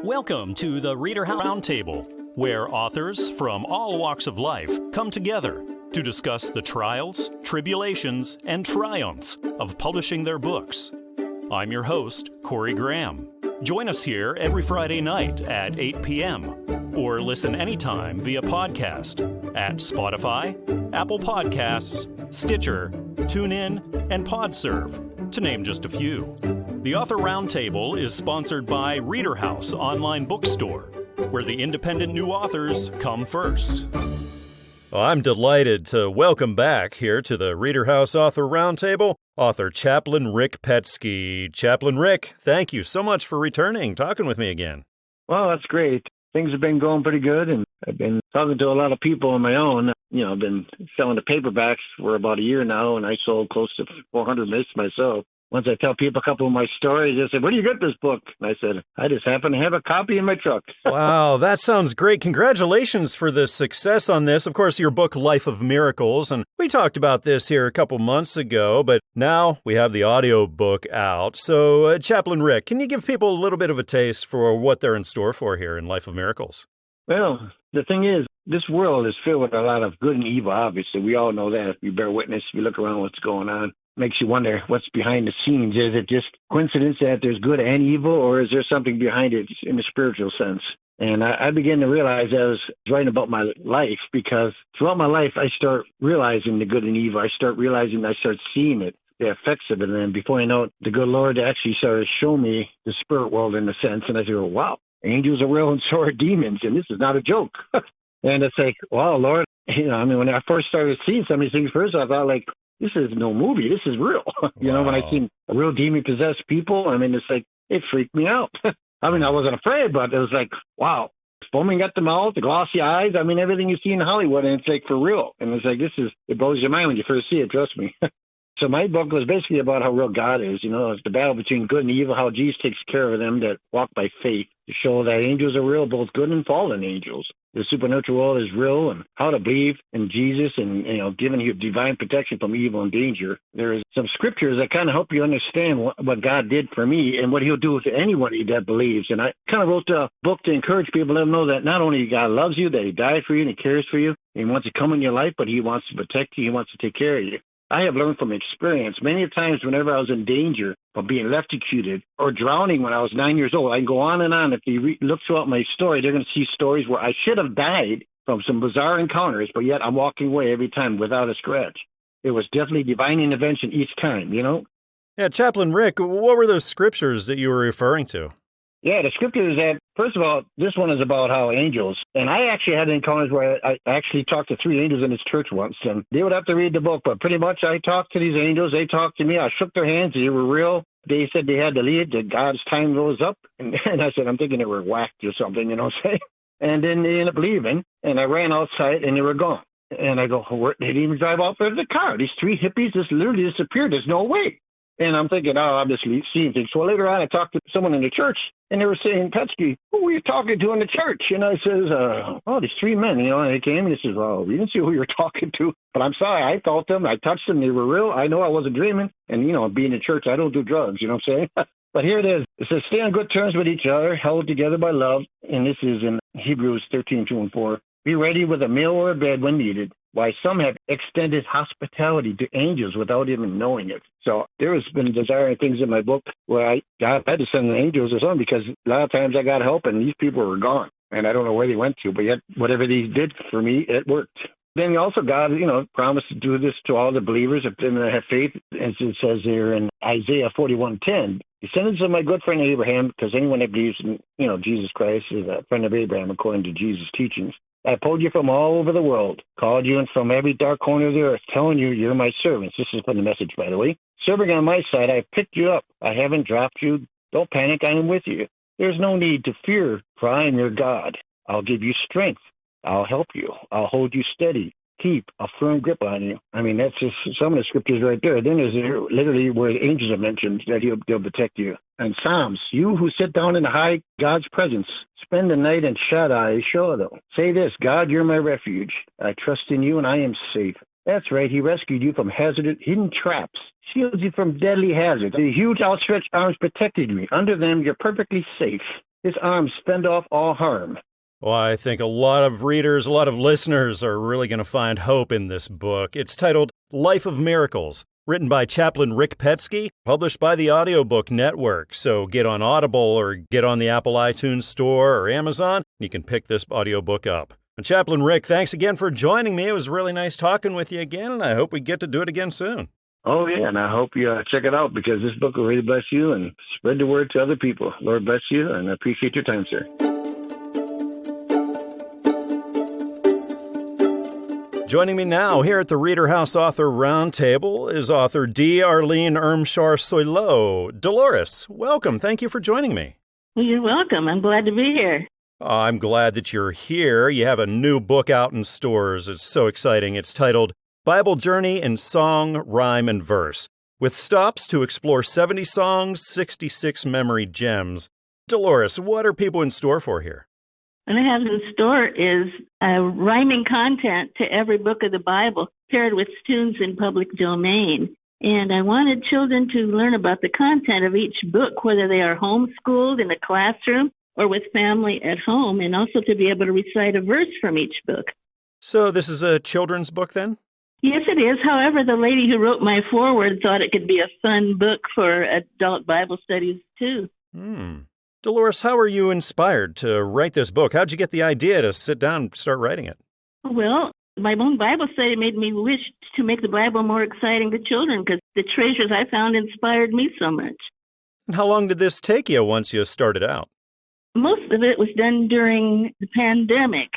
Welcome to the ReaderHouse Roundtable, where authors from all walks of life come together to discuss the trials, tribulations, and triumphs of publishing their books. I'm your host, Corey Graham. Join us here every Friday night at 8 p.m. or listen anytime via podcast at Spotify, Apple Podcasts, Stitcher, TuneIn, and PodServe, to name just a few. The Author Roundtable is sponsored by ReaderHouse Online Bookstore, where the independent new authors come first. Well, I'm delighted to welcome back here to the ReaderHouse Author Roundtable, author Chaplain Rick Paetzke. Chaplain Rick, thank you so much for returning, talking with me again. Well, that's great. Things have been going pretty good, and I've been talking to a lot of people on my own. I've been selling the paperbacks for about a year now, and I sold close to 400 myths myself. Once I tell people a couple of my stories, they say, "Where do you get this book?" And I said, "I just happen to have a copy in my truck." Wow, that sounds great. Congratulations for the success on this. Of course, your book, Life of Miracles, and we talked about this here a couple months ago, but now we have the audio book out. So, Chaplain Rick, can you give people a little bit of a taste for what they're in store for here in Life of Miracles? Well, the thing is, this world is filled with a lot of good and evil, obviously. We all know that. We bear witness. We look around what's going on. Makes you wonder what's behind the scenes. Is it just coincidence that there's good and evil, or is there something behind it in the spiritual sense? And I began to realize as I was writing about my life, because throughout my life, I start realizing the good and evil. I start seeing it, the effects of it. And then before I know it, the good Lord actually started to show me the spirit world in a sense. And I said, wow, angels are real and so are demons. And this is not a joke. And it's like, wow, Lord, when I first started seeing some of these things first, I thought like, this is no movie. This is real. Wow. When I seen real demon-possessed people, it's like, it freaked me out. I wasn't afraid, but it was like, wow. Foaming at the mouth, the glossy eyes. Everything you see in Hollywood, and it's like for real. And it's like, it blows your mind when you first see it, trust me. So my book was basically about how real God is. It's the battle between good and evil, how Jesus takes care of them that walk by faith, to show that angels are real, both good and fallen angels. The supernatural world is real, and how to believe in Jesus and, giving you divine protection from evil and danger. There's some scriptures that kind of help you understand what God did for me and what he'll do with anybody that believes. And I kind of wrote a book to encourage people, let them know that not only God loves you, that he died for you and he cares for you, and he wants to come in your life, but he wants to protect you. He wants to take care of you. I have learned from experience many times whenever I was in danger of being electrocuted or drowning when I was 9 years old. I can go on and on. If you look throughout my story, they're going to see stories where I should have died from some bizarre encounters, but yet I'm walking away every time without a scratch. It was definitely divine intervention each time, Yeah, Chaplain Rick, what were those scriptures that you were referring to? Yeah, the scripture is that, first of all, this one is about how angels, and I actually had encounters where I actually talked to 3 angels in this church once, and they would have to read the book, but pretty much I talked to these angels, they talked to me, I shook their hands, they were real. They said they had to leave, that God's time rose up, and I said, I'm thinking they were whacked or something, say. And then they ended up leaving, and I ran outside, and they were gone. And I go, they didn't even drive off of the car. These 3 hippies just literally disappeared. There's no way. And I'm thinking, I'm just seeing things. So later on, I talked to someone in the church, and they were saying, Paetzke, who were you talking to in the church? And I says, these 3 men, and they came, and they says, well, we didn't see who you were talking to. But I'm sorry, I felt them, I touched them, they were real. I know I wasn't dreaming. And, being in church, I don't do drugs, what I'm saying? But here it is. It says, stay on good terms with each other, held together by love. And this is in Hebrews 13:2-4. Be ready with a meal or a bed when needed. Why some have extended hospitality to angels without even knowing it. So there has been desiring things in my book where I had to send the angels or something, because a lot of times I got help and these people were gone. And I don't know where they went to, but yet whatever they did for me, it worked. Then also God, promised to do this to all the believers if they have faith. As it says here in Isaiah 41:10, descendants of my good friend Abraham, because anyone that believes in, Jesus Christ is a friend of Abraham according to Jesus' teachings. I pulled you from all over the world, called you in from every dark corner of the earth, telling you you're my servants. This is from the Message, by the way. Serving on my side, I picked you up. I haven't dropped you. Don't panic, I am with you. There's no need to fear, for I am your God. I'll give you strength. I'll help you. I'll hold you steady. Keep a firm grip on you. That's just some of the scriptures right there. Then there's literally where the angels are mentioned, that they'll protect you. And Psalms, you who sit down in the high God's presence, spend the night in Shaddai, Soileau. Say this, God, you're my refuge. I trust in you and I am safe. That's right, he rescued you from hazardous hidden traps, shields you from deadly hazards. The huge outstretched arms protected you. Under them, you're perfectly safe. His arms fend off all harm. Well, I think a lot of readers, a lot of listeners are really going to find hope in this book. It's titled Life of Miracles, written by Chaplain Rick Paetzke, published by the Audiobook Network. So get on Audible or get on the Apple iTunes Store or Amazon, and you can pick this audiobook up. And Chaplain Rick, thanks again for joining me. It was really nice talking with you again, and I hope we get to do it again soon. Oh, yeah, and I hope you check it out because this book will really bless you and spread the word to other people. Lord bless you, and I appreciate your time, sir. Joining me now here at the ReaderHouse Author Roundtable is author D. Arlene Ermshar Soileau. Dolores, welcome. Thank you for joining me. Well, you're welcome. I'm glad to be here. I'm glad that you're here. You have a new book out in stores. It's so exciting. It's titled Bible Journey in Song, Rhyme, and Verse, with stops to explore 70 songs, 66 memory gems. Dolores, what are people in store for here? What I have in store is rhyming content to every book of the Bible paired with tunes in public domain. And I wanted children to learn about the content of each book, whether they are homeschooled in a classroom or with family at home, and also to be able to recite a verse from each book. So this is a children's book then? Yes, it is. However, the lady who wrote my foreword thought it could be a fun book for adult Bible studies, too. Dolores, how were you inspired to write this book? How'd you get the idea to sit down and start writing it? Well, my own Bible study made me wish to make the Bible more exciting to children because the treasures I found inspired me so much. And how long did this take you once you started out? Most of it was done during the pandemic,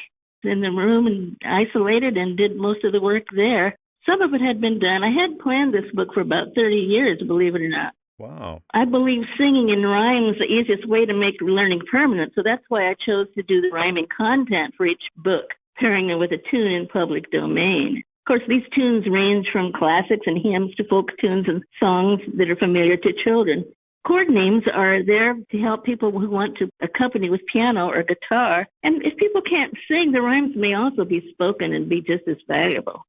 in the room and isolated, and did most of the work there. Some of it had been done. I had planned this book for about 30 years, believe it or not. Wow. I believe singing in rhyme is the easiest way to make learning permanent, so that's why I chose to do the rhyming content for each book, pairing it with a tune in public domain. Of course, these tunes range from classics and hymns to folk tunes and songs that are familiar to children. Chord names are there to help people who want to accompany with piano or guitar, and if people can't sing, the rhymes may also be spoken and be just as valuable.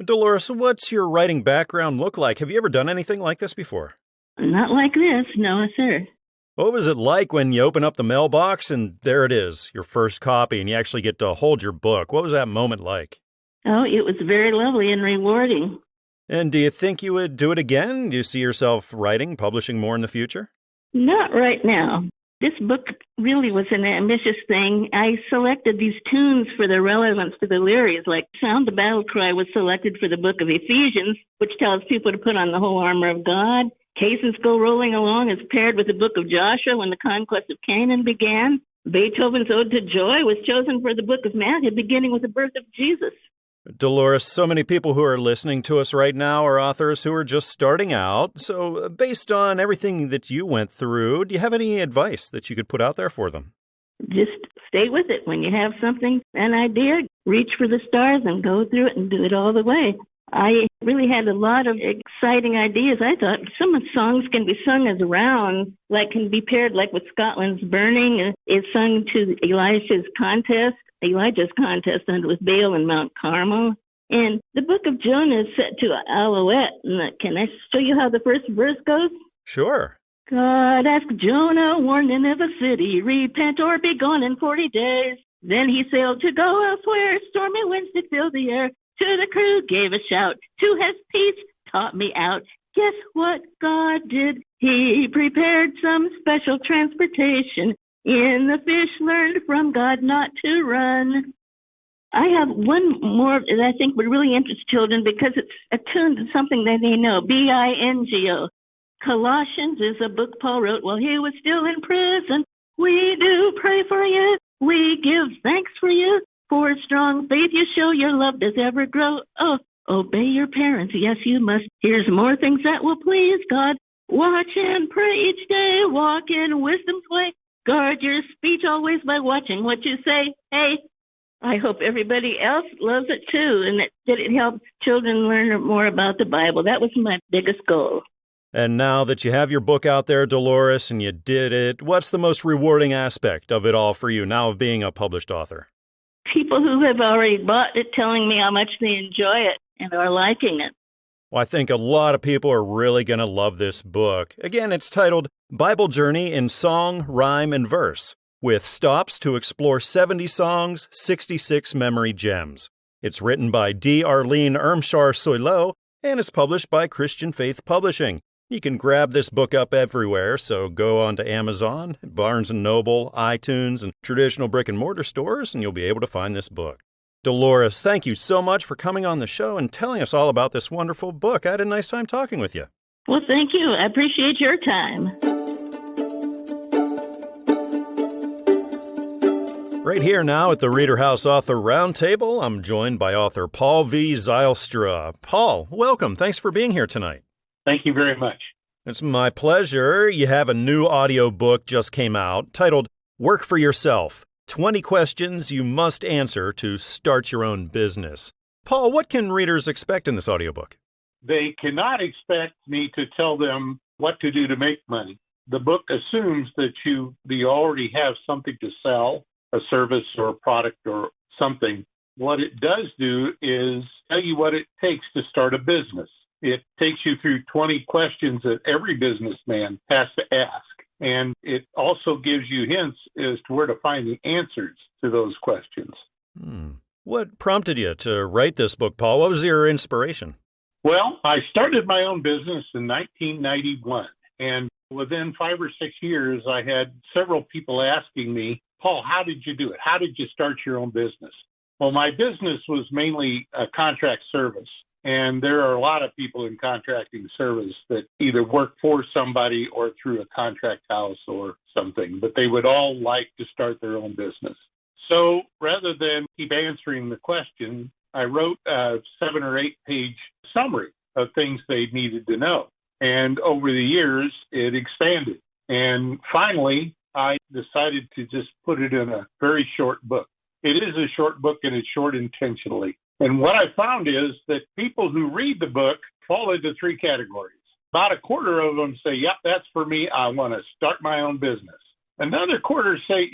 Dolores, what's your writing background look like? Have you ever done anything like this before? Not like this, no, sir. What was it like when you open up the mailbox and there it is, your first copy, and you actually get to hold your book? What was that moment like? Oh, it was very lovely and rewarding. And do you think you would do it again? Do you see yourself writing, publishing more in the future? Not right now. This book really was an ambitious thing. I selected these tunes for their relevance to the lyrics, like Sound the Battle Cry was selected for the book of Ephesians, which tells people to put on the whole armor of God. Cases Go Rolling Along is paired with the book of Joshua when the conquest of Canaan began. Beethoven's Ode to Joy was chosen for the book of Matthew, beginning with the birth of Jesus. Dolores, so many people who are listening to us right now are authors who are just starting out. So based on everything that you went through, do you have any advice that you could put out there for them? Just stay with it. When you have something, an idea, reach for the stars and go through it and do it all the way. I really had a lot of exciting ideas. I thought some of the songs can be sung as rounds, like can be paired like with Scotland's Burning. It's sung to Elijah's contest with Baal in Mount Carmel. And the book of Jonah is set to Alouette. Can I show you how the first verse goes? Sure. God asked Jonah, warn Nineveh city, repent or be gone in 40 days. Then he sailed to go elsewhere. Stormy winds did fill the air. To the crew gave a shout. To his peace taught me out. Guess what God did? He prepared some special transportation. In the fish learned from God not to run. I have one more that I think would really interest children because it's attuned to something that they know. Bingo. Colossians is a book Paul wrote while he was still in prison. We do pray for you. We give thanks for you. For strong faith you show, your love does ever grow. Oh, obey your parents. Yes, you must. Here's more things that will please God. Watch and pray each day. Walk in wisdom's way. Guard your speech always by watching what you say. Hey, I hope everybody else loves it too, and that it helps children learn more about the Bible. That was my biggest goal. And now that you have your book out there, Dolores, and you did it, what's the most rewarding aspect of it all for you now of being a published author? People who have already bought it telling me how much they enjoy it and are liking it. Well, I think a lot of people are really going to love this book. Again, it's titled Bible Journey in Song, Rhyme, and Verse, with stops to explore 70 songs, 66 memory gems. It's written by D. Arlene Ermshar Soileau and is published by Christian Faith Publishing. You can grab this book up everywhere, so go on to Amazon, Barnes & Noble, iTunes, and traditional brick-and-mortar stores, and you'll be able to find this book. Dolores, thank you so much for coming on the show and telling us all about this wonderful book. I had a nice time talking with you. Well, thank you. I appreciate your time. Right here now at the ReaderHouse Author Roundtable, I'm joined by author Paul V. Zylstra. Paul, welcome. Thanks for being here tonight. Thank you very much. It's my pleasure. You have a new audiobook just came out titled Work for Yourself, 20 Questions You Must Answer to Start Your Own Business. Paul, what can readers expect in this audiobook? They cannot expect me to tell them what to do to make money. The book assumes that you already have something to sell, a service or a product or something. What it does do is tell you what it takes to start a business. It takes you through 20 questions that every businessman has to ask. And it also gives you hints as to where to find the answers to those questions. What prompted you to write this book, Paul? What was your inspiration? Well, I started my own business in 1991. And within 5 or 6 years, I had several people asking me, Paul, how did you do it? How did you start your own business? Well, my business was mainly a contract service. And there are a lot of people in contracting service that either work for somebody or through a contract house or something, but they would all like to start their own business. So rather than keep answering the question, I wrote a 7 or 8 page summary of things they needed to know. And over the years, it expanded. And finally, I decided to just put it in a very short book. It is a short book, and it's short intentionally. And what I found is that people who read the book fall into 3 categories. About a quarter of them say, yep, that's for me. I want to start my own business. Another quarter say,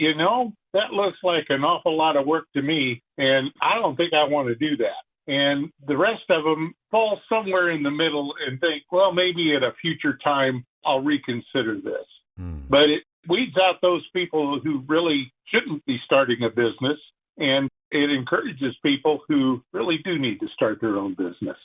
that looks like an awful lot of work to me, and I don't think I want to do that. And the rest of them fall somewhere in the middle and think, well, maybe at a future time, I'll reconsider this. But it weeds out those people who really shouldn't be starting a business, and it encourages people who really do need to start their own business.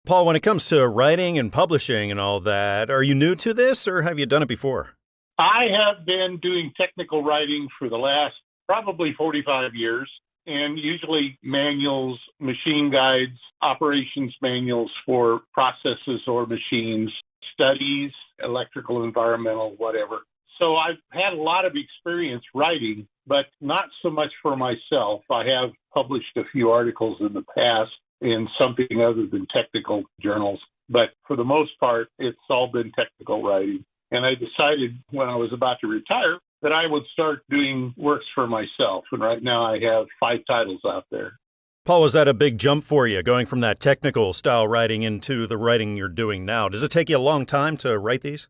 Paul, when it comes to writing and publishing and all that, are you new to this or have you done it before? I have been doing technical writing for the last probably 45 years, and usually manuals, machine guides, operations manuals for processes or machines, studies, electrical, environmental, whatever. So I've had a lot of experience writing, but not so much for myself. I have published a few articles in the past in something other than technical journals, but for the most part, it's all been technical writing. And I decided when I was about to retire that I would start doing works for myself. And right now I have 5 titles out there. Paul, was that a big jump for you, going from that technical style writing into the writing you're doing now? Does it take you a long time to write these?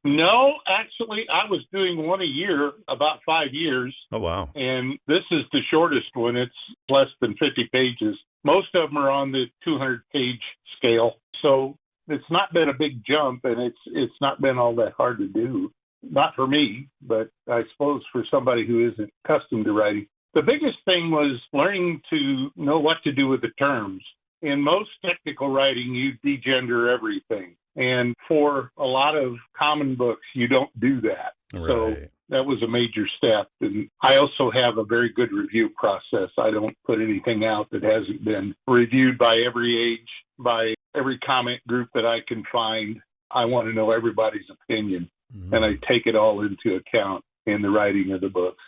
No, actually, I was doing one a year, about 5 years. Oh, wow. And this is the shortest one. It's less than 50 pages. Most of them are on the 200-page scale. So it's not been a big jump, and it's not been all that hard to do. Not for me, but I suppose for somebody who isn't accustomed to writing. The biggest thing was learning to know what to do with the terms. In most technical writing, you degender everything. And for a lot of common books, you don't do that. Right. So that was a major step. And I also have a very good review process. I don't put anything out that hasn't been reviewed by every age, by every comment group that I can find. I want to know everybody's opinion, and I take it all into account in the writing of the books.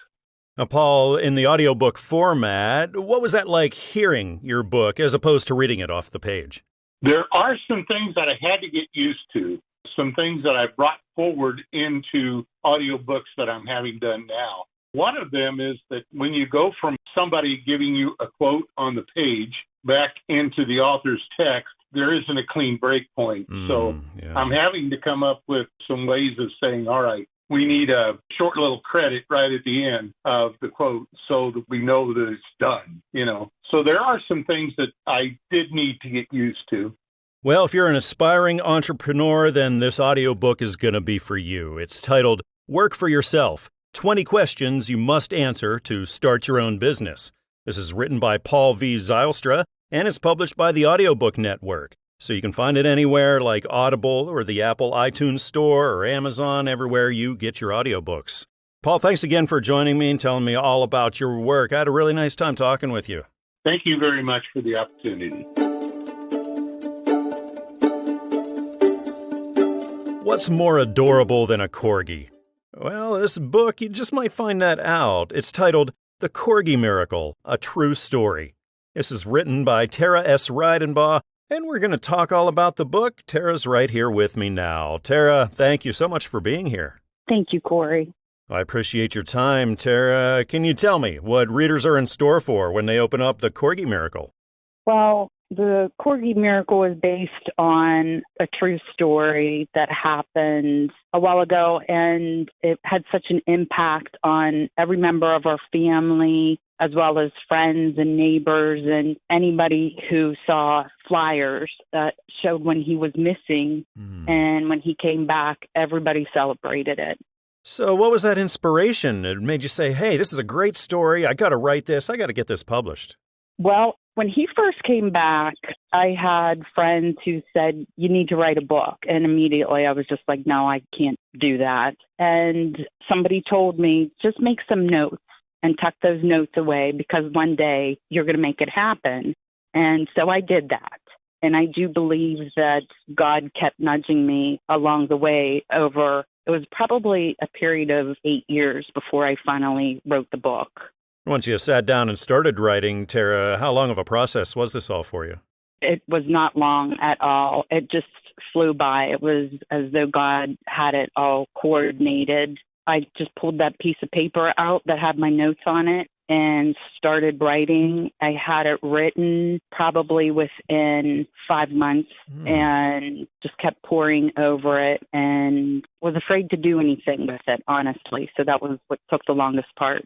Now, Paul, in the audiobook format, what was that like hearing your book as opposed to reading it off the page? There are some things that I had to get used to, some things that I brought forward into audiobooks that I'm having done now. One of them is that when you go from somebody giving you a quote on the page back into the author's text, there isn't a clean break point. I'm having to come up with some ways of saying, all right, we need a short little credit right at the end of the quote so that we know that it's done, So there are some things that I did need to get used to. Well, if you're an aspiring entrepreneur, then this audiobook is going to be for you. It's titled Work for Yourself, 20 Questions You Must Answer to Start Your Own Business. This is written by Paul V. Zylstra and is published by the Audiobook Network. So you can find it anywhere like Audible or the Apple iTunes Store or Amazon, everywhere you get your audiobooks. Paul, thanks again for joining me and telling me all about your work. I had a really nice time talking with you. Thank you very much for the opportunity. What's more adorable than a corgi? Well, this book, you just might find that out. It's titled The Corgi Miracle, A True Story. This is written by Tara S. Reidenbaugh, and we're going to talk all about the book. Tara's right here with me now. Tara, thank you so much for being here. Thank you, Corey. I appreciate your time, Tara. Can you tell me what readers are in store for when they open up The Corgi Miracle? Well, The Corgi Miracle is based on a true story that happened a while ago, and it had such an impact on every member of our family, as well as friends and neighbors and anybody who saw flyers that showed when he was missing. And when he came back, everybody celebrated it. So what was that inspiration that made you say, hey, this is a great story. I got to write this. I got to get this published? Well, when he first came back, I had friends who said, you need to write a book. And immediately I was just like, no, I can't do that. And somebody told me, just make some notes and tuck those notes away because one day you're going to make it happen. And so I did that. And I do believe that God kept nudging me along the way over, it was probably a period of 8 years before I finally wrote the book. Once you sat down and started writing, Tara, how long of a process was this all for you? It was not long at all. It just flew by. It was as though God had it all coordinated. I just pulled that piece of paper out that had my notes on it and started writing. I had it written probably within 5 months and just kept poring over it and was afraid to do anything with it, honestly. So that was what took the longest part.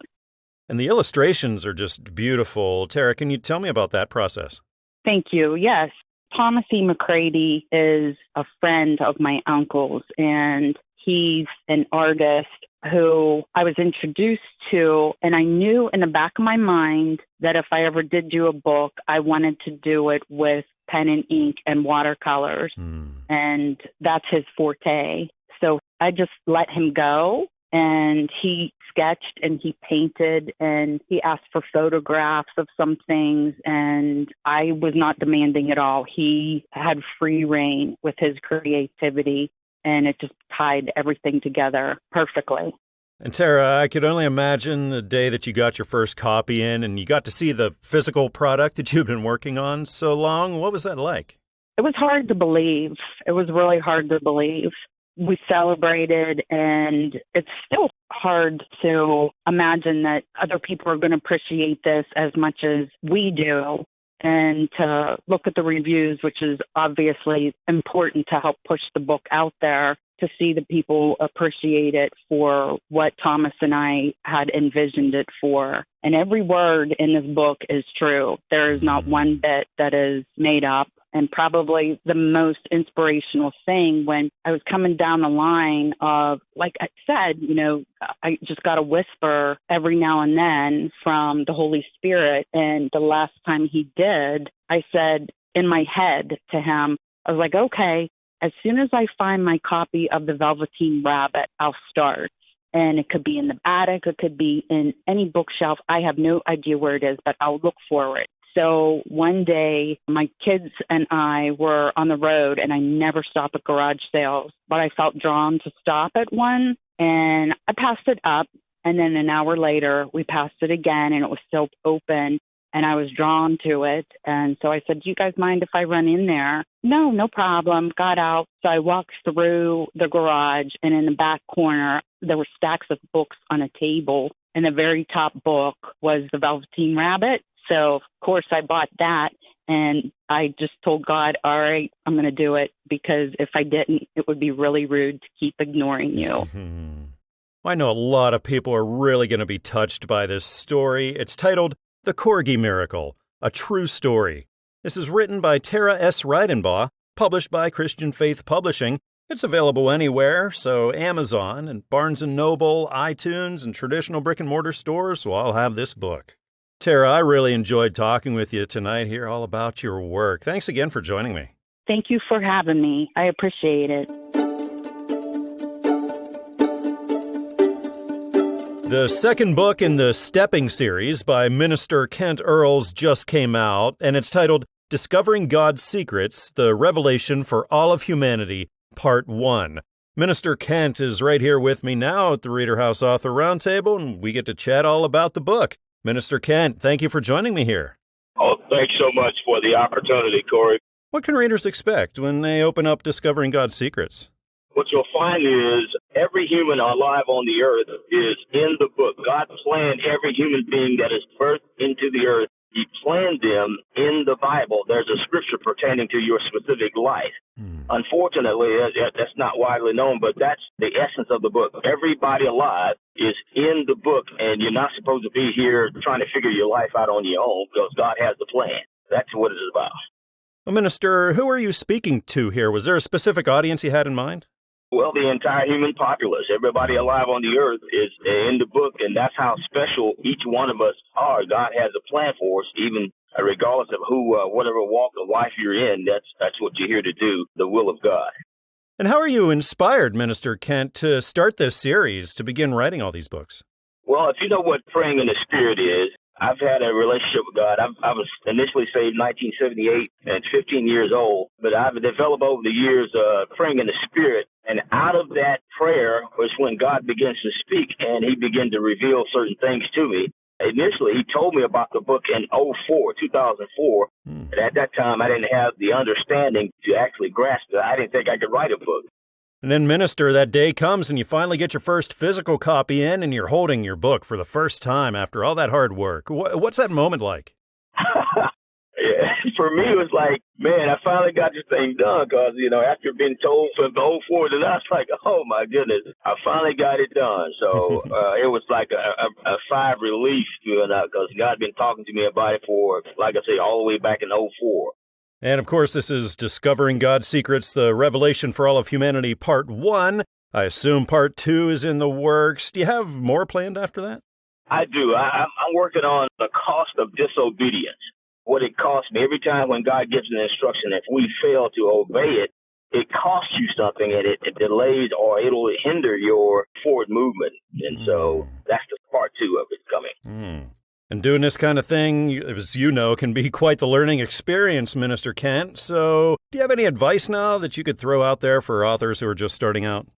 And the illustrations are just beautiful. Tara, can you tell me about that process? Thank you. Yes. Thomas E. McCready is a friend of my uncle's, and he's an artist who I was introduced to, and I knew in the back of my mind that if I ever did do a book, I wanted to do it with pen and ink and watercolors, and that's his forte. So I just let him go, and he sketched and he painted and he asked for photographs of some things, and I was not demanding at all. He had free reign with his creativity, and it just tied everything together perfectly. And Tara, I could only imagine the day that you got your first copy in and you got to see the physical product that you've been working on so long. What was that like? It was hard to believe. It was really hard to believe. We celebrated, and it's still hard to imagine that other people are going to appreciate this as much as we do, and to look at the reviews, which is obviously important to help push the book out there, to see the people appreciate it for what Thomas and I had envisioned it for. And every word in this book is true. There is not one bit that is made up. And probably the most inspirational thing when I was coming down the line of, like I said, I just got a whisper every now and then from the Holy Spirit. And the last time he did, I said in my head to him, I was like, okay, as soon as I find my copy of The Velveteen Rabbit, I'll start. And it could be in the attic, it could be in any bookshelf. I have no idea where it is, but I'll look for it. So one day, my kids and I were on the road, and I never stop at garage sales, but I felt drawn to stop at one, and I passed it up. And then an hour later, we passed it again, and it was still open, and I was drawn to it. And so I said, do you guys mind if I run in there? No problem. Got out. So I walked through the garage, and in the back corner, there were stacks of books on a table, and the very top book was The Velveteen Rabbit. So, of course, I bought that, and I just told God, all right, I'm going to do it, because if I didn't, it would be really rude to keep ignoring you. I know a lot of people are really going to be touched by this story. It's titled The Corgi Miracle, A True Story. This is written by Tara S. Reidenbaugh, published by Christian Faith Publishing, It's available anywhere, so Amazon and Barnes & Noble, iTunes, and traditional brick-and-mortar stores will all have this book. Tara, I really enjoyed talking with you tonight, hear all about your work. Thanks again for joining me. Thank you for having me. I appreciate it. The second book in the Stepping series by Minister Kent Earls just came out, and it's titled Discovering God's Secrets, The Revelation for All of Humanity, Part 1. Minister Kent is right here with me now at the ReaderHouse Author Roundtable, and we get to chat all about the book. Minister Kent, thank you for joining me here. Oh, thanks so much for the opportunity, Corey. What can readers expect when they open up Discovering God's Secrets? What you'll find is every human alive on the earth is in the book. God planned every human being that is birthed into the earth. He planned them in the Bible. There's a scripture pertaining to your specific life. Unfortunately, that's not widely known, but that's the essence of the book. Everybody alive is in the book, and you're not supposed to be here trying to figure your life out on your own because God has the plan. That's what it is about. Well, Minister, who are you speaking to here? Was there a specific audience you had in mind? Well, the entire human populace, everybody alive on the earth is in the book, and that's how special each one of us are. God has a plan for us, even regardless of whatever walk of life you're in. That's what you're here to do, the will of God. And how are you inspired, Minister Kent, to start this series, to begin writing all these books? Well, if you know what praying in the Spirit is, I've had a relationship with God. I was initially saved in 1978 and 15 years old, but I've developed over the years praying in the Spirit. And out of that prayer was when God begins to speak, and he began to reveal certain things to me. Initially, he told me about the book in 2004. And at that time, I didn't have the understanding to actually grasp it. I didn't think I could write a book. And then, Minister, that day comes and you finally get your first physical copy in and you're holding your book for the first time after all that hard work. What's that moment like? Yeah, for me, it was like, man, I finally got this thing done because, after being told from 04 to now, it's like, oh, my goodness, I finally got it done. So it was like a sigh of relief, because God had been talking to me about it for, like I say, all the way back in 04. And, of course, this is Discovering God's Secrets, The Revelation for All of Humanity, Part 1. I assume Part 2 is in the works. Do you have more planned after that? I do. I'm working on the cost of disobedience. What it costs me every time when God gives an instruction, if we fail to obey it, it costs you something, and it delays or it'll hinder your forward movement. And so that's the Part 2 of it coming. And doing this kind of thing, as you know, can be quite the learning experience, Minister Kent. So do you have any advice now that you could throw out there for authors who are just starting out?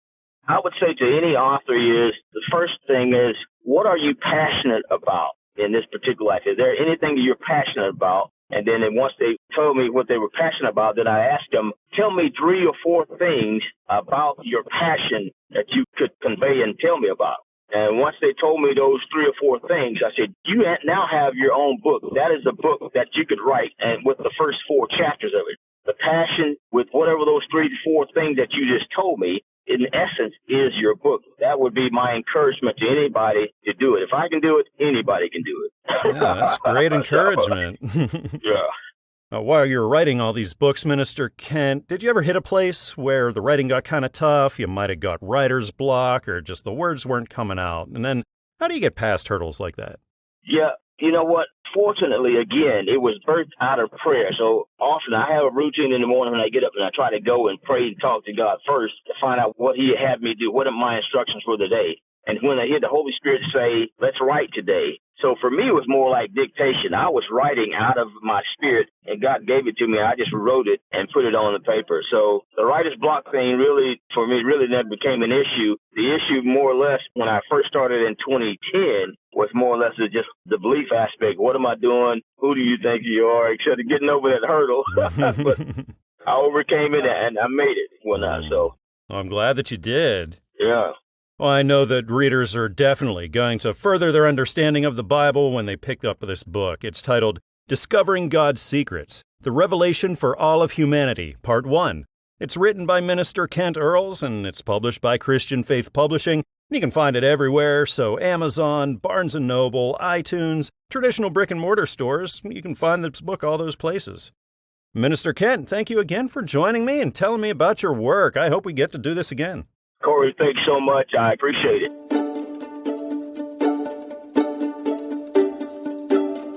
I would say to any author is, the first thing is, what are you passionate about in this particular life? Is there anything that you're passionate about? And then once they told me what they were passionate about, then I asked them, tell me 3 or 4 things about your passion that you could convey and tell me about. And once they told me those 3 or 4 things, I said, you now have your own book. That is a book that you could write, and with the first 4 chapters of it. The passion with whatever those 3 to 4 things that you just told me, in essence, is your book. That would be my encouragement to anybody to do it. If I can do it, anybody can do it. Yeah, that's great encouragement. Yeah. While you were writing all these books, Minister Kent, did you ever hit a place where the writing got kind of tough? You might have got writer's block or just the words weren't coming out. And then how do you get past hurdles like that? Yeah, you know what? Fortunately, again, it was birthed out of prayer. So often I have a routine in the morning when I get up and I try to go and pray and talk to God first to find out what he had me do, what are my instructions for the day. And when I hear the Holy Spirit say, let's write today. So for me, it was more like dictation. I was writing out of my spirit, and God gave it to me. I just wrote it and put it on the paper. So the writer's block thing really, for me, really never became an issue. The issue more or less when I first started in 2010 was more or less just the belief aspect. What am I doing? Who do you think you are? Except getting over that hurdle. But I overcame it and I made it. Well, I'm glad that you did. Yeah. Well, I know that readers are definitely going to further their understanding of the Bible when they pick up this book. It's titled Discovering God's Secrets, The Revelation for All of Humanity, Part 1. It's written by Minister Kent Earls, and it's published by Christian Faith Publishing. You can find it everywhere, so Amazon, Barnes & Noble, iTunes, traditional brick-and-mortar stores. You can find this book all those places. Minister Kent, thank you again for joining me and telling me about your work. I hope we get to do this again. Corey, thanks so much. I appreciate it.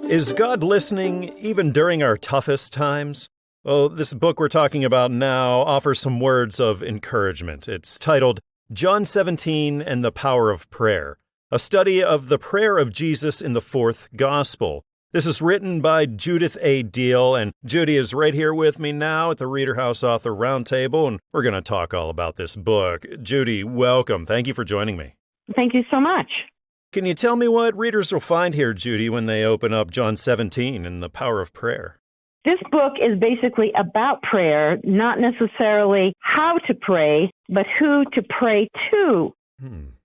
Is God listening even during our toughest times? Well, this book we're talking about now offers some words of encouragement. It's titled John 17 and the Power of Prayer, a study of the prayer of Jesus in the fourth gospel. This is written by Judith A. Diehl, and Judy is right here with me now at the ReaderHouse Author Roundtable, and we're going to talk all about this book. Judy, welcome. Thank you for joining me. Thank you so much. Can you tell me what readers will find here, Judy, when they open up John 17 and the Power of Prayer? This book is basically about prayer, not necessarily how to pray, but who to pray to.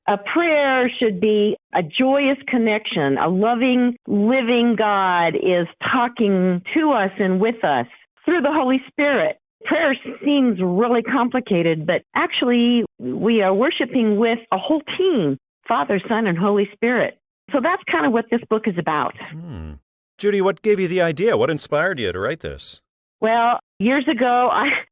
A prayer should be a joyous connection. A loving, living God is talking to us and with us through the Holy Spirit. Prayer seems really complicated, but actually we are worshiping with a whole team, Father, Son, and Holy Spirit. So that's kind of what this book is about. Judy, what gave you the idea? What inspired you to write this? Well, years ago,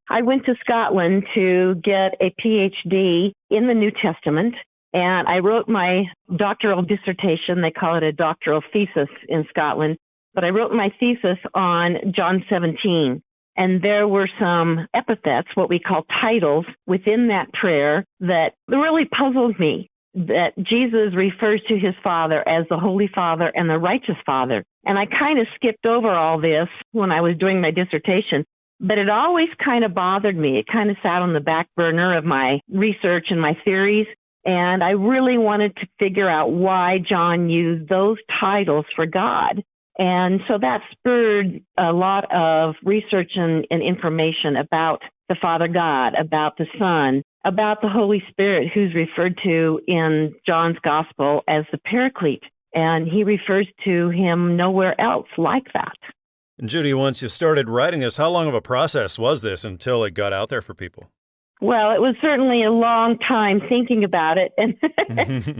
I went to Scotland to get a PhD in the New Testament, and I wrote my doctoral dissertation. They call it a doctoral thesis in Scotland, but I wrote my thesis on John 17, and there were some epithets, what we call titles, within that prayer that really puzzled me. That Jesus refers to his Father as the Holy Father and the Righteous Father. And I kind of skipped over all this when I was doing my dissertation, but it always kind of bothered me. It kind of sat on the back burner of my research and my theories, and I really wanted to figure out why John used those titles for God. And so that spurred a lot of research and information about the Father God, about the Son, about the Holy Spirit, who's referred to in John's Gospel as the Paraclete. And he refers to him nowhere else like that. And Judy, once you started writing this, how long of a process was this until it got out there for people? Well, it was certainly a long time thinking about it and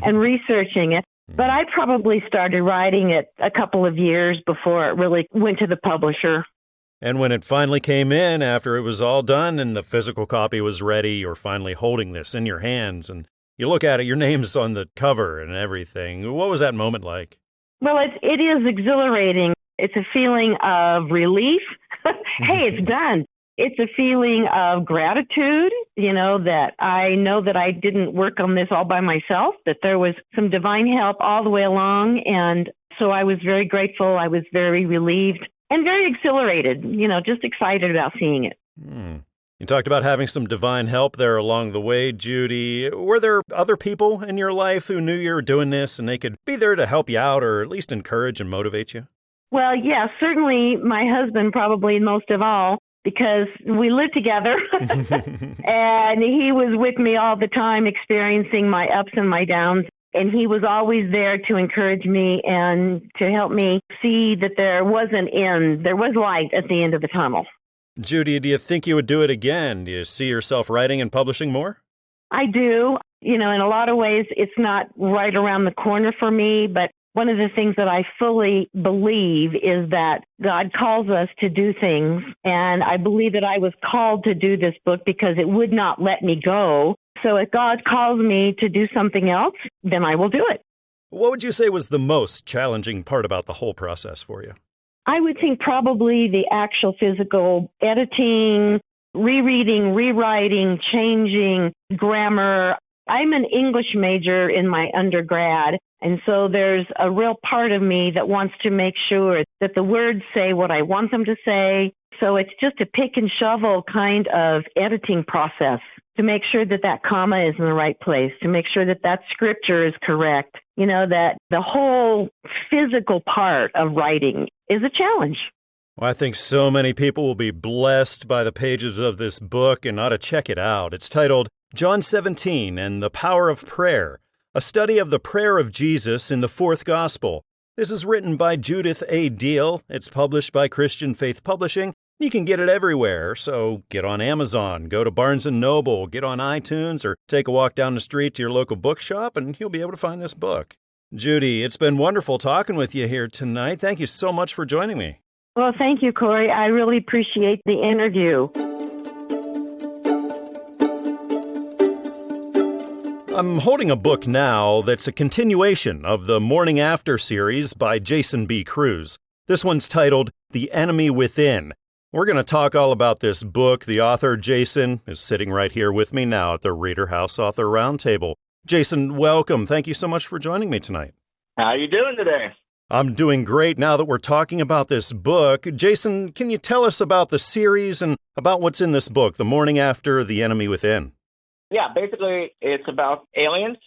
and researching it. But I probably started writing it a couple of years before it really went to the publisher. And when it finally came in, after it was all done and the physical copy was ready, you're finally holding this in your hands and you look at it, your name's on the cover and everything. What was that moment like? Well, it is exhilarating. It's a feeling of relief. Hey, it's done. It's a feeling of gratitude, that I know that I didn't work on this all by myself, that there was some divine help all the way along. And so I was very grateful. I was very relieved and very exhilarated, just excited about seeing it. You talked about having some divine help there along the way, Judy. Were there other people in your life who knew you were doing this and they could be there to help you out or at least encourage and motivate you? Well, yeah, certainly my husband probably most of all, because we lived together and he was with me all the time experiencing my ups and my downs. And he was always there to encourage me and to help me see that there was an end. There was light at the end of the tunnel. Judy, do you think you would do it again? Do you see yourself writing and publishing more? I do. In a lot of ways, it's not right around the corner for me, but one of the things that I fully believe is that God calls us to do things, and I believe that I was called to do this book because it would not let me go. So if God calls me to do something else, then I will do it. What would you say was the most challenging part about the whole process for you? I would think probably the actual physical editing, rereading, rewriting, changing, grammar. I'm an English major in my undergrad, and so there's a real part of me that wants to make sure that the words say what I want them to say. So it's just a pick and shovel kind of editing process to make sure that that comma is in the right place, to make sure that that scripture is correct, that the whole physical part of writing is a challenge. Well, I think so many people will be blessed by the pages of this book and ought to check it out. It's titled John 17 and the Power of Prayer, a study of the prayer of Jesus in the fourth gospel. This is written by Judith A. Diehl. It's published by Christian Faith Publishing. You can get it everywhere, so get on Amazon, go to Barnes & Noble, get on iTunes, or take a walk down the street to your local bookshop, and you'll be able to find this book. Judy, it's been wonderful talking with you here tonight. Thank you so much for joining me. Well, thank you, Corey. I really appreciate the interview. I'm holding a book now that's a continuation of the Morning After series by Jason B. Kruse. This one's titled The Enemy Within. We're going to talk all about this book. The author, Jason, is sitting right here with me now at the ReaderHouse Author Roundtable. Jason, welcome. Thank you so much for joining me tonight. How you doing today? I'm doing great now that we're talking about this book. Jason, can you tell us about the series and about what's in this book, The Morning After, The Enemy Within? Yeah, basically it's about aliens,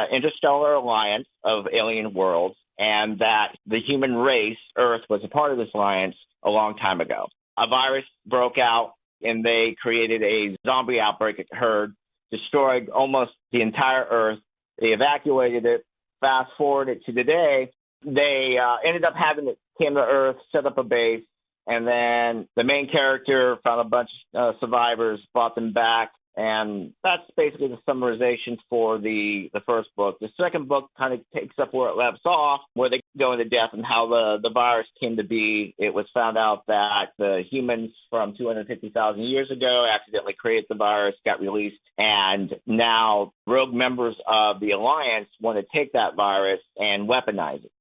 interstellar alliance of alien worlds, and that the human race, Earth, was a part of this alliance a long time ago. A virus broke out, and they created a zombie outbreak herd, destroyed almost the entire Earth. They evacuated it. Fast forward it to today, they ended up came to Earth, set up a base, and then the main character found a bunch of survivors, brought them back. And that's basically the summarization for the first book. The second book kind of takes up where it left off, where they go into depth and how the virus came to be. It was found out that the humans from 250,000 years ago accidentally created the virus, got released, and now rogue members of the Alliance want to take that virus and weaponize it.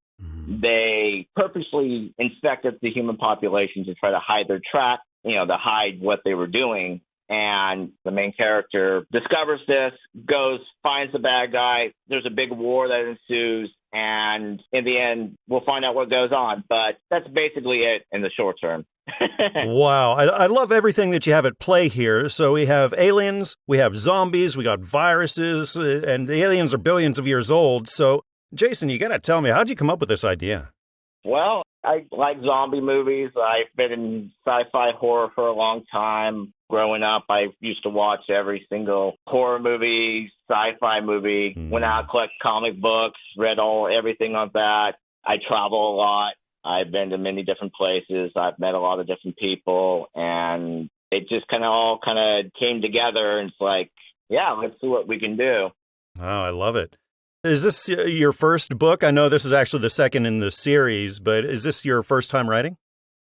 They purposely infected the human population to try to hide their track, to hide what they were doing. And the main character discovers this, goes, finds the bad guy. There's a big war that ensues. And in the end, we'll find out what goes on. But that's basically it in the short term. Wow. I love everything that you have at play here. So we have aliens, we have zombies, we got viruses, and the aliens are billions of years old. So, Jason, you got to tell me, how'd you come up with this idea? Well, I like zombie movies. I've been in sci-fi horror for a long time. Growing up, I used to watch every single horror movie, sci-fi movie, went out, collect comic books, read everything on that. I travel a lot. I've been to many different places. I've met a lot of different people, and it just all came together. And it's like, yeah, let's see what we can do. Oh, I love it. Is this your first book? I know this is actually the second in the series, but is this your first time writing?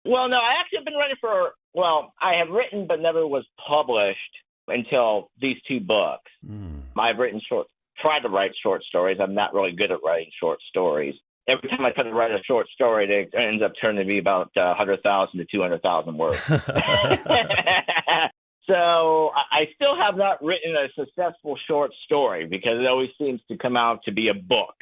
Well, no, I actually have been writing I have written but never was published until these two books. I've tried to write short stories. I'm not really good at writing short stories. Every time I try to write a short story, it ends up turning to be about 100,000 to 200,000 words. So I still have not written a successful short story because it always seems to come out to be a book.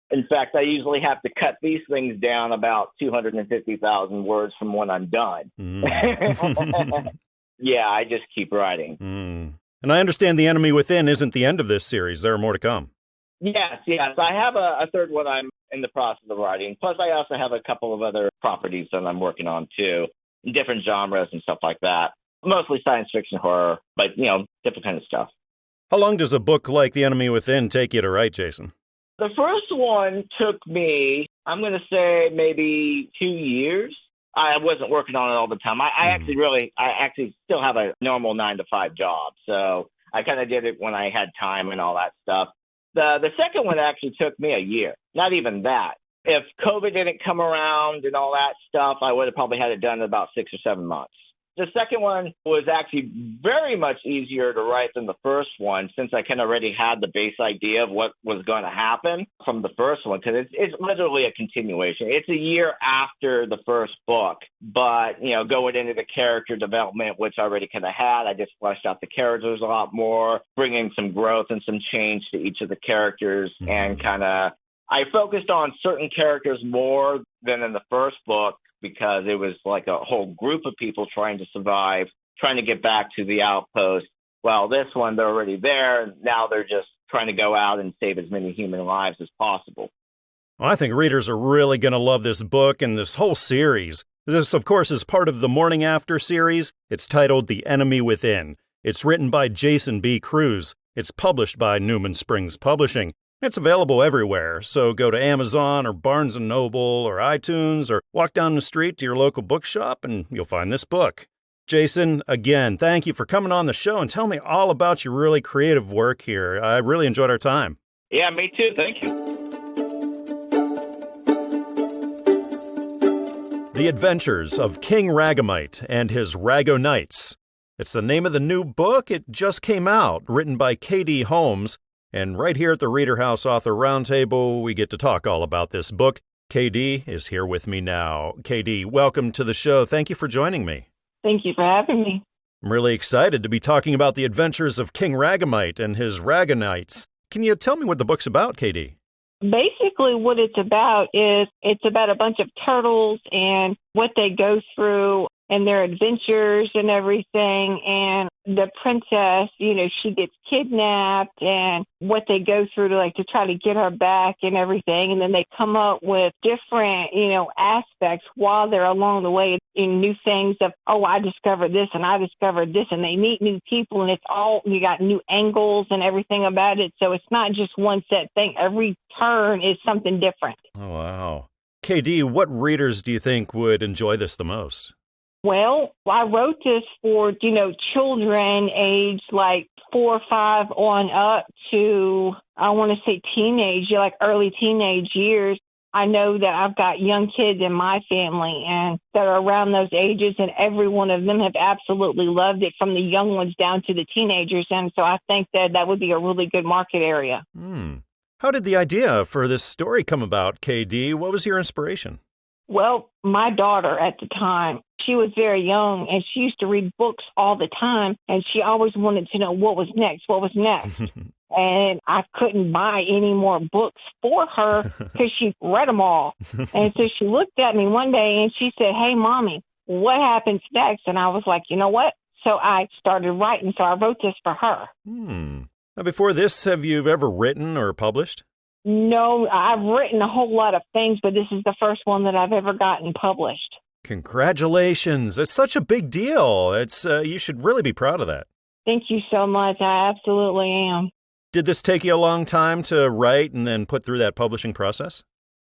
In fact, I usually have to cut these things down about 250,000 words from when I'm done. Yeah, I just keep writing. And I understand The Enemy Within isn't the end of this series. There are more to come. Yes. I have a third one I'm in the process of writing. Plus, I also have a couple of other properties that I'm working on, too. Different genres and stuff like that. Mostly science fiction, horror, but, different kind of stuff. How long does a book like The Enemy Within take you to write, Jason? The first one took me, I'm going to say maybe 2 years. I wasn't working on it all the time. I actually still have a normal 9-to-5 job. So I kind of did it when I had time and all that stuff. The second one actually took me a year. Not even that. If COVID didn't come around and all that stuff, I would have probably had it done in about 6 or 7 months. The second one was actually very much easier to write than the first one, since I kind of already had the base idea of what was going to happen from the first one, because it's literally a continuation. It's a year after the first book, but, going into the character development, which I already kind of had, I just fleshed out the characters a lot more, bringing some growth and some change to each of the characters, and I focused on certain characters more than in the first book, because it was like a whole group of people trying to survive, trying to get back to the outpost. Well, this one, they're already there, and now they're just trying to go out and save as many human lives as possible. Well, I think readers are really going to love this book and this whole series. This, of course, is part of the Morning After series. It's titled The Enemy Within. It's written by Jason B. Kruse. It's published by Newman Springs Publishing. It's available everywhere, so go to Amazon or Barnes & Noble or iTunes or walk down the street to your local bookshop and you'll find this book. Jason, again, thank you for coming on the show and tell me all about your really creative work here. I really enjoyed our time. Yeah, me too. Thank you. The Adventures of King Ragamite and His Rago Knights. It's the name of the new book. It just came out, written by K.D. Holmes. And right here at the ReaderHouse Author Roundtable, we get to talk all about this book. K.D. is here with me now. K.D., welcome to the show. Thank you for joining me. Thank you for having me. I'm really excited to be talking about the adventures of King Ragamite and his Rago Knights. Can you tell me what the book's about, K.D.? Basically, what it's about is it's about a bunch of turtles and what they go through and their adventures and everything. And the princess, she gets kidnapped and what they go through to try to get her back and everything. And then they come up with different, aspects while they're along the way in new things of, I discovered this and I discovered this, and they meet new people, and it's all, you got new angles and everything about it. So it's not just one set thing. Every turn is something different. Oh, wow. KD, what readers do you think would enjoy this the most? Well, I wrote this for, children aged 4 or 5 on up to, I want to say teenage, early teenage years. I know that I've got young kids in my family and that are around those ages, and every one of them have absolutely loved it, from the young ones down to the teenagers. And so I think that would be a really good market area. How did the idea for this story come about, KD? What was your inspiration? Well, my daughter at the time, she was very young, and she used to read books all the time, and she always wanted to know what was next. And I couldn't buy any more books for her because she read them all. And so she looked at me one day and she said, "Hey, Mommy, what happens next?" And I was like, you know what? So I started writing. So I wrote this for her. Now, before this, have you ever written or published? No, I've written a whole lot of things, but this is the first one that I've ever gotten published. Congratulations. It's such a big deal. You should really be proud of that. Thank you so much. I absolutely am. Did this take you a long time to write and then put through that publishing process?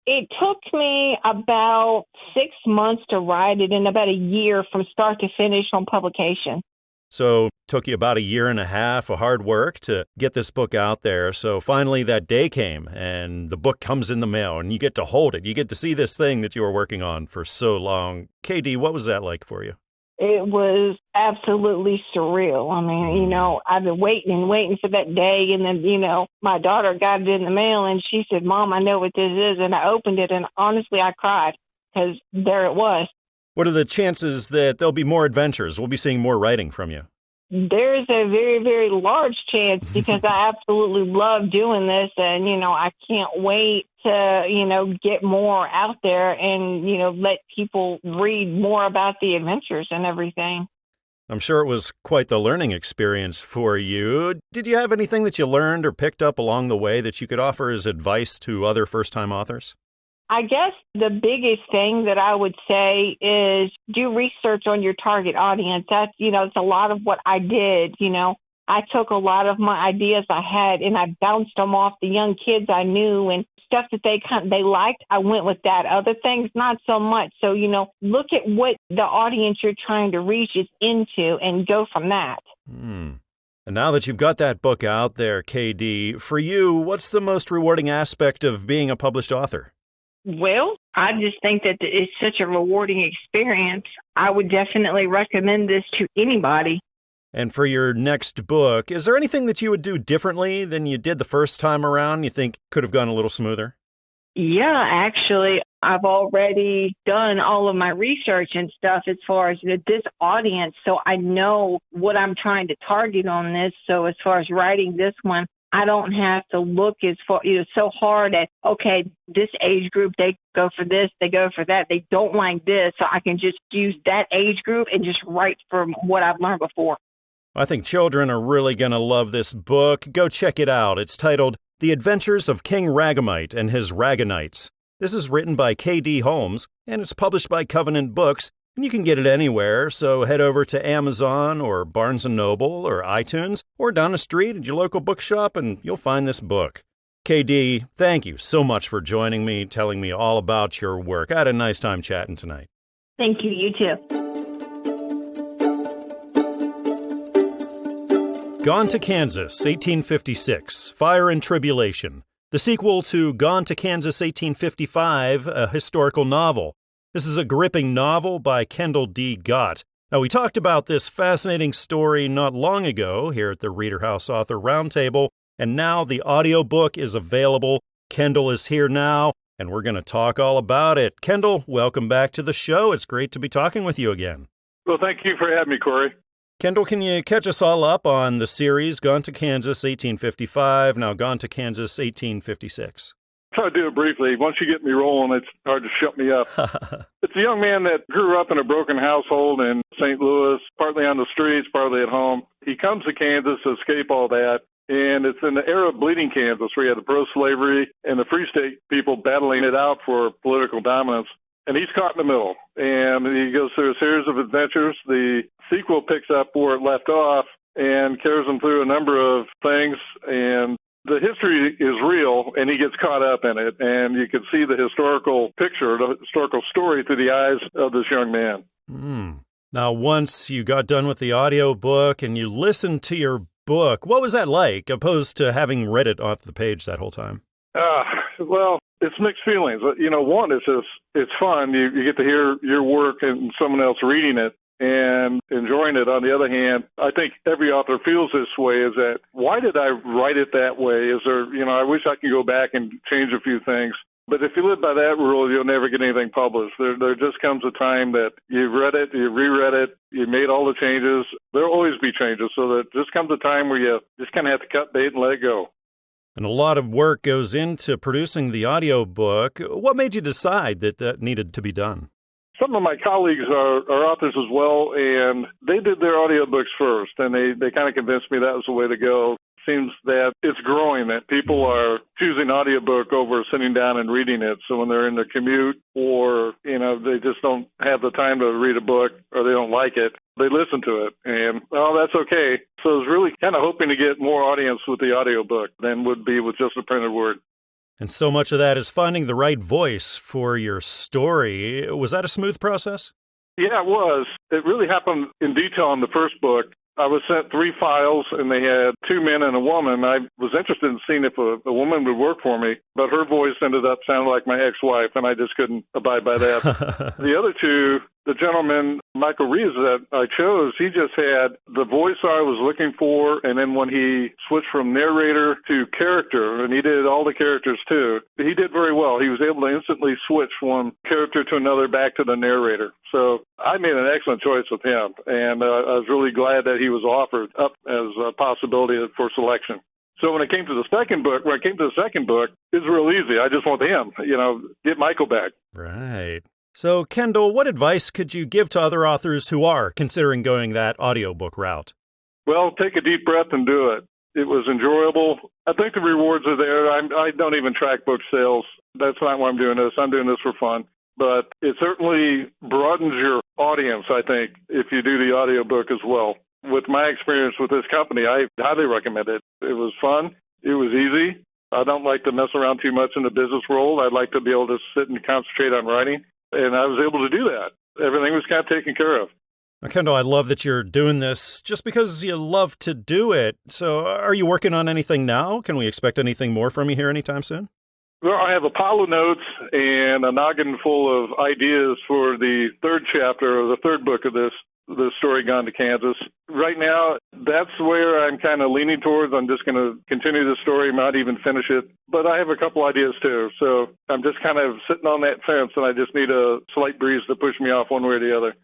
It took me about 6 months to write it and about a year from start to finish on publication. So it took you about 1.5 years of hard work to get this book out there. So finally that day came and the book comes in the mail and you get to hold it. You get to see this thing that you were working on for so long. KD, what was that like for you? It was absolutely surreal. I mean, I've been waiting for that day. And then, my daughter got it in the mail and she said, "Mom, I know what this is." And I opened it and honestly, I cried because there it was. What are the chances that there'll be more adventures? We'll be seeing more writing from you. There's a very, very large chance because I absolutely love doing this. And, I can't wait to, get more out there and, let people read more about the adventures and everything. I'm sure it was quite the learning experience for you. Did you have anything that you learned or picked up along the way that you could offer as advice to other first-time authors? I guess the biggest thing that I would say is do research on your target audience. That's, it's a lot of what I did. I took a lot of my ideas I had and I bounced them off the young kids I knew, and stuff that they liked, I went with that. Other things, not so much. So, look at what the audience you're trying to reach is into and go from that. And now that you've got that book out there, KD, for you, what's the most rewarding aspect of being a published author? Well, I just think that it's such a rewarding experience. I would definitely recommend this to anybody. And for your next book, is there anything that you would do differently than you did the first time around you think could have gone a little smoother? Yeah, actually, I've already done all of my research and stuff as far as this audience, so I know what I'm trying to target on this. So as far as writing this one, I don't have to look so hard at, okay, this age group, they go for this, they go for that, they don't like this. So I can just use that age group and just write from what I've learned before. I think children are really going to love this book. Go check it out. It's titled The Adventures of King Ragamite and His Rago Knights. This is written by K.D. Holmes, and it's published by Covenant Books, and you can get it anywhere, so head over to Amazon or Barnes & Noble or iTunes or down the street at your local bookshop, and you'll find this book. KD, thank you so much for joining me, telling me all about your work. I had a nice time chatting tonight. Thank you. You too. Gone to Kansas, 1856, Fire and Tribulation. The sequel to Gone to Kansas, 1855, a historical novel. This is a gripping novel by Kendall D. Gott. Now, we talked about this fascinating story not long ago here at the ReaderHouse Author Roundtable, and now the audiobook is available. Kendall is here now, and we're going to talk all about it. Kendall, welcome back to the show. It's great to be talking with you again. Well, thank you for having me, Corey. Kendall, can you catch us all up on the series Gone to Kansas 1855, now Gone to Kansas 1856? Try to do it briefly. Once you get me rolling, it's hard to shut me up. It's a young man that grew up in a broken household in St. Louis, partly on the streets, partly at home. He comes to Kansas to escape all that, and it's in the era of bleeding Kansas where you had the pro-slavery and the Free State people battling it out for political dominance. And he's caught in the middle, and he goes through a series of adventures. The sequel picks up where it left off and carries him through a number of things, and the history is real, and he gets caught up in it, and you can see the historical picture, the historical story through the eyes of this young man. Now, once you got done with the audiobook and you listened to your book, what was that like, opposed to having read it off the page that whole time? Well, it's mixed feelings. You know, one, it's fun. You get to hear your work and someone else reading it and enjoying it. On the other hand, I think every author feels this way, is that, why did I write it that way? Is there, I wish I could go back and change a few things. But if you live by that rule, you'll never get anything published. There just comes a time that you've read it, you reread it, you made all the changes. There'll always be changes. So that just comes a time where you just kind of have to cut bait and let it go. And a lot of work goes into producing the audiobook. What made you decide that needed to be done? Some of my colleagues are authors as well, and they did their audiobooks first, and they kind of convinced me that was the way to go. Seems that it's growing, that people are choosing audiobook over sitting down and reading it. So when they're in their commute, or they just don't have the time to read a book, or they don't like it, they listen to it, and that's okay. So I was really kind of hoping to get more audience with the audiobook than would be with just a printed word. And so much of that is finding the right voice for your story. Was that a smooth process? Yeah, it was. It really happened in detail in the first book. I was sent 3 files, and they had 2 men and a woman. I was interested in seeing if a woman would work for me, but her voice ended up sounding like my ex-wife, and I just couldn't abide by that. The other 2, the gentleman, Michael Reeves, that I chose, he just had the voice I was looking for, and then when he switched from narrator to character, and he did all the characters too, he did very well. He was able to instantly switch from character to another back to the narrator. So I made an excellent choice with him, and I was really glad that he was offered up as a possibility for selection. So when it came to the second book, it was real easy. I just want him, get Michael back. Right. So, Kendall, what advice could you give to other authors who are considering going that audiobook route? Well, take a deep breath and do it. It was enjoyable. I think the rewards are there. I don't even track book sales. That's not why I'm doing this. I'm doing this for fun. But it certainly broadens your audience, I think, if you do the audiobook as well. With my experience with this company, I highly recommend it. It was fun. It was easy. I don't like to mess around too much in the business world. I'd like to be able to sit and concentrate on writing. And I was able to do that. Everything was kind of taken care of. Now, Kendall, I love that you're doing this just because you love to do it. So are you working on anything now? Can we expect anything more from you here anytime soon? Well, I have a pile of notes and a noggin full of ideas for the 3rd chapter or the 3rd book of the story Gone to Kansas. Right now, that's where I'm kind of leaning towards. I'm just going to continue the story, not even finish it. But I have a couple ideas too. So I'm just kind of sitting on that fence, and I just need a slight breeze to push me off one way or the other.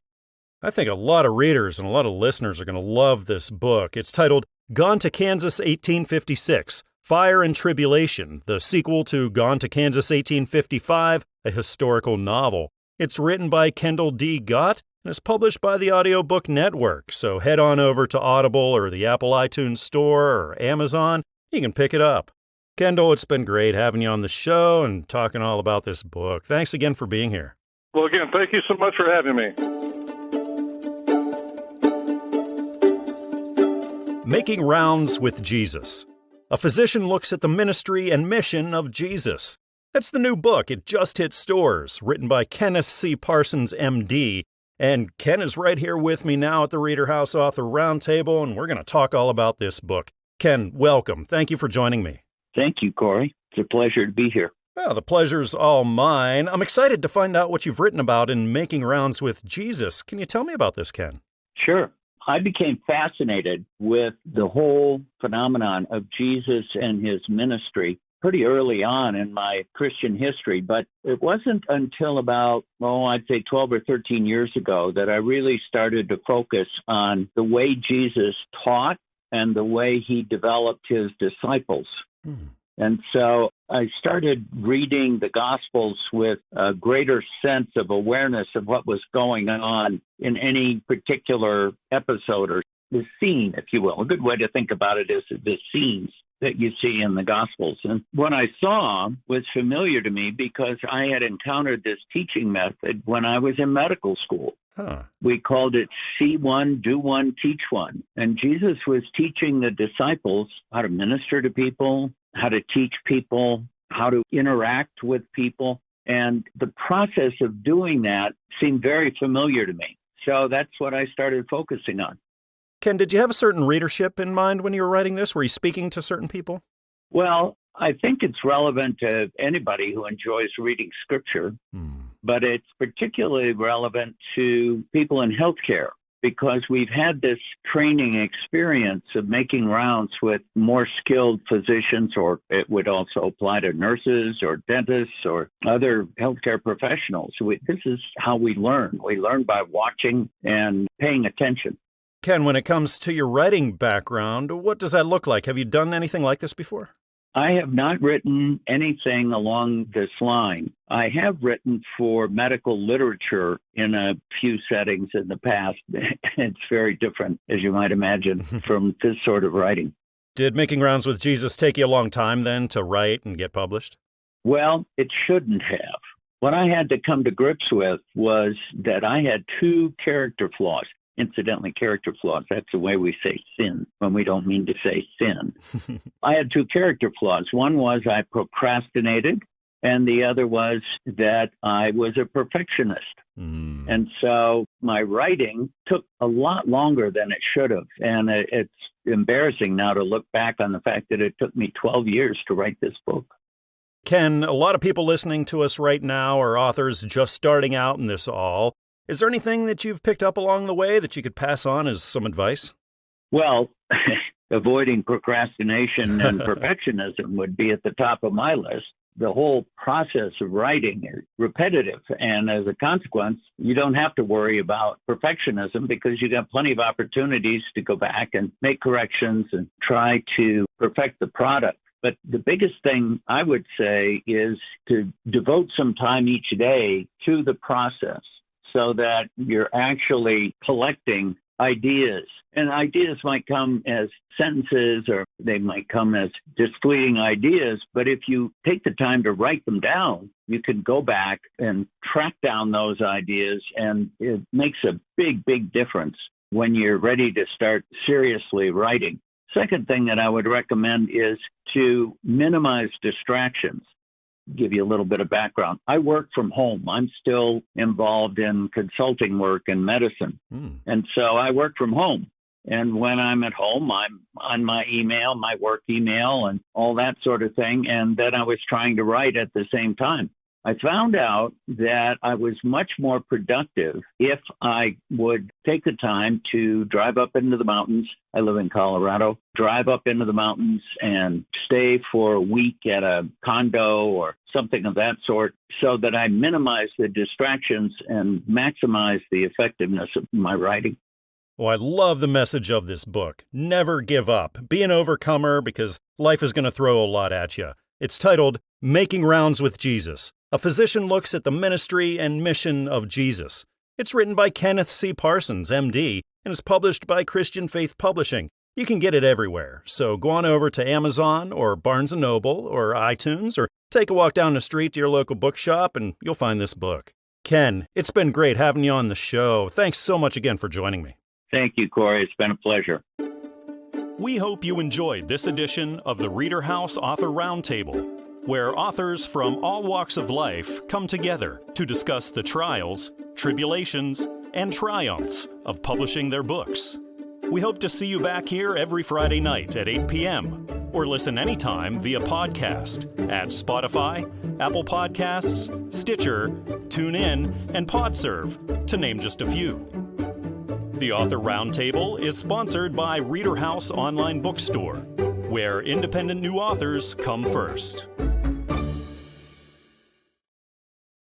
I think a lot of readers and a lot of listeners are going to love this book. It's titled Gone to Kansas 1856, Fire and Tribulation, the sequel to Gone to Kansas 1855, a historical novel. It's written by Kendall D. Gott and is published by the Audiobook Network. So head on over to Audible or the Apple iTunes Store or Amazon. You can pick it up. Kendall, it's been great having you on the show and talking all about this book. Thanks again for being here. Well, again, thank you so much for having me. Making Rounds with Jesus. A physician looks at the ministry and mission of Jesus. That's the new book. It just hit stores, written by Kenneth C. Parsons, M.D., and Ken is right here with me now at the ReaderHouse Author Roundtable, and we're going to talk all about this book. Ken, welcome. Thank you for joining me. Thank you, Corey. It's a pleasure to be here. Well, the pleasure's all mine. I'm excited to find out what you've written about in Making Rounds with Jesus. Can you tell me about this, Ken? Sure. I became fascinated with the whole phenomenon of Jesus and his ministry pretty early on in my Christian history, but it wasn't until about, I'd say 12 or 13 years ago that I really started to focus on the way Jesus taught and the way he developed his disciples. And so I started reading the Gospels with a greater sense of awareness of what was going on in any particular episode or the scene, if you will. A good way to think about it is the scenes that you see in the Gospels. And what I saw was familiar to me because I had encountered this teaching method when I was in medical school. We called it see one, do one, teach one. And Jesus was teaching the disciples how to minister to people, how to teach people, how to interact with people. And the process of doing that seemed very familiar to me. So that's what I started focusing on. Ken, did you have a certain readership in mind when you were writing this? Were you speaking to certain people? Well, I think it's relevant to anybody who enjoys reading scripture, but it's particularly relevant to people in healthcare because we've had this training experience of making rounds with more skilled physicians, or it would also apply to nurses or dentists or other healthcare professionals. This is how we learn. We learn by watching and paying attention. Ken, when it comes to your writing background, what does that look like? Have you done anything like this before? I have not written anything along this line. I have written for medical literature in a few settings in the past. It's very different, as you might imagine, from this sort of writing. Did Making Rounds with Jesus take you a long time then to write and get published? Well, it shouldn't have. What I had to come to grips with was that I had two character flaws. Incidentally, character flaws, that's the way we say sin when we don't mean to say sin. I had two character flaws. One was I procrastinated, and the other was that I was a perfectionist. And so my writing took a lot longer than it should have. And it's embarrassing now to look back on the fact that it took me 12 years to write this book. Ken, a lot of people listening to us right now are authors just starting out in this all. Is there anything that you've picked up along the way that you could pass on as some advice? Well, avoiding procrastination and perfectionism would be at the top of my list. The whole process of writing is repetitive, and as a consequence, you don't have to worry about perfectionism because you got plenty of opportunities to go back and make corrections and try to perfect the product. But the biggest thing I would say is to devote some time each day to the process, so that you're actually collecting ideas. And ideas might come as sentences or they might come as just fleeting ideas. But if you take the time to write them down, you can go back and track down those ideas. And it makes a big, big difference when you're ready to start seriously writing. Second thing that I would recommend is to minimize distractions. Give you a little bit of background. I work from home. I'm still involved in consulting work in medicine. And so I work from home. And when I'm at home, I'm on my email, my work email, and all that sort of thing. And then I was trying to write at the same time. I found out that I was much more productive if I would take the time to drive up into the mountains. I live in Colorado. Drive up into the mountains and stay for a week at a condo or something of that sort so that I minimize the distractions and maximize the effectiveness of my writing. Oh, I love the message of this book. Never give up. Be an overcomer because life is going to throw a lot at you. It's titled Making Rounds with Jesus. A physician looks at the ministry and mission of Jesus. It's written by Kenneth C. Parsons, MD, and is published by Christian Faith Publishing. You can get it everywhere, so go on over to Amazon or Barnes & Noble or iTunes or take a walk down the street to your local bookshop and you'll find this book. Ken, it's been great having you on the show. Thanks so much again for joining me. Thank you, Corey. It's been a pleasure. We hope you enjoyed this edition of the ReaderHouse Author Roundtable, where authors from all walks of life come together to discuss the trials, tribulations, and triumphs of publishing their books. We hope to see you back here every Friday night at 8 p.m. or listen anytime via podcast at Spotify, Apple Podcasts, Stitcher, TuneIn, and PodServe, to name just a few. The Author Roundtable is sponsored by ReaderHouse Online Bookstore, where independent new authors come first.